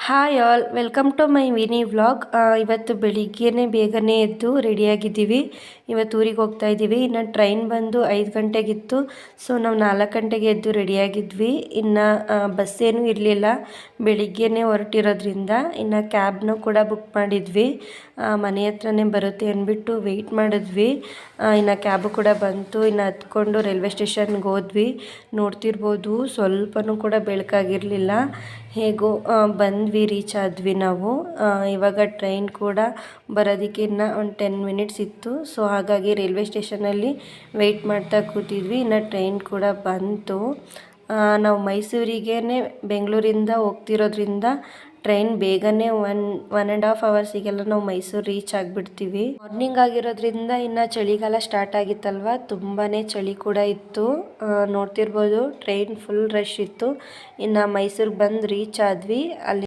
Hi all welcome to my mini vlog. ಇವತ್ತು ಬೆಳಿಗ್ಗೆನೇ ಬೇಗನೆ ಎದ್ದು ರೆಡಿಯಾಗಿದ್ದೀವಿ. ಇವತ್ತು ಊರಿಗೆ ಹೋಗ್ತಾ ಇದ್ದೀವಿ. ಇನ್ನು ಟ್ರೈನ್ ಬಂದು 5 ಗಂಟೆಗಿತ್ತು. ಸೊ ನಾವು 4 ಗಂಟೆಗೆ ಎದ್ದು ರೆಡಿಯಾಗಿದ್ವಿ. ಇನ್ನು ಬಸ್ ಏನೂ ಇರಲಿಲ್ಲ, ಬೆಳಿಗ್ಗೆನೇ ಹೊರಟಿರೋದ್ರಿಂದ. ಇನ್ನು ಕ್ಯಾಬ್ನೂ ಕೂಡ ಬುಕ್ ಮಾಡಿದ್ವಿ. ಮನೆ ಹತ್ರನೇ ಬರುತ್ತೆ ಅಂದ್ಬಿಟ್ಟು ವೆಯ್ಟ್ ಮಾಡಿದ್ವಿ. ಇನ್ನು ಕ್ಯಾಬು ಕೂಡ ಬಂತು. ಇನ್ನು ಹತ್ಕೊಂಡು ರೈಲ್ವೆ ಸ್ಟೇಷನ್ಗೆ ಹೋದ್ವಿ. ನೋಡ್ತಿರ್ಬೋದು, ಸ್ವಲ್ಪನೂ ಕೂಡ ಬೆಳಕಾಗಿರಲಿಲ್ಲ. ಹೇಗೋ ಬಂದ್ವಿ, ರೀಚ್ ಆದ್ವಿ ನಾವು. ಇವಾಗ ಟ್ರೈನ್ ಕೂಡ ಬರೋದಕ್ಕೆ ಇನ್ನೂ ಒಂದು 10 ಮಿನಿಟ್ಸ್ ಇತ್ತು. ಸೊ ಹಾಗಾಗಿ ರೈಲ್ವೆ ಸ್ಟೇಷನಲ್ಲಿ ವೆಯ್ಟ್ ಮಾಡ್ತಾ ಕೂತಿದ್ವಿ. ಇನ್ನು ಟ್ರೈನ್ ಕೂಡ ಬಂತು. ನಾವು ಮೈಸೂರಿಗೇ ಬೆಂಗಳೂರಿಂದ ಹೋಗ್ತಿರೋದ್ರಿಂದ ಟ್ರೈನ್ ಬೇಗನೆ 1.5 ಅವರ್ಸಿಗೆಲ್ಲ ನಾವು ಮೈಸೂರು ರೀಚ್ ಆಗಿಬಿಡ್ತೀವಿ. ಮಾರ್ನಿಂಗ್ ಆಗಿರೋದ್ರಿಂದ ಇನ್ನು ಚಳಿಗಾಲ ಸ್ಟಾರ್ಟ್ ಆಗಿತ್ತಲ್ವ, ತುಂಬಾ ಚಳಿ ಕೂಡ ಇತ್ತು. ನೋಡ್ತಿರ್ಬೋದು, ಟ್ರೈನ್ ಫುಲ್ ರಶ್ ಇತ್ತು. ಇನ್ನು ಮೈಸೂರಿಗೆ ಬಂದು ರೀಚ್ ಆದ್ವಿ. ಅಲ್ಲಿ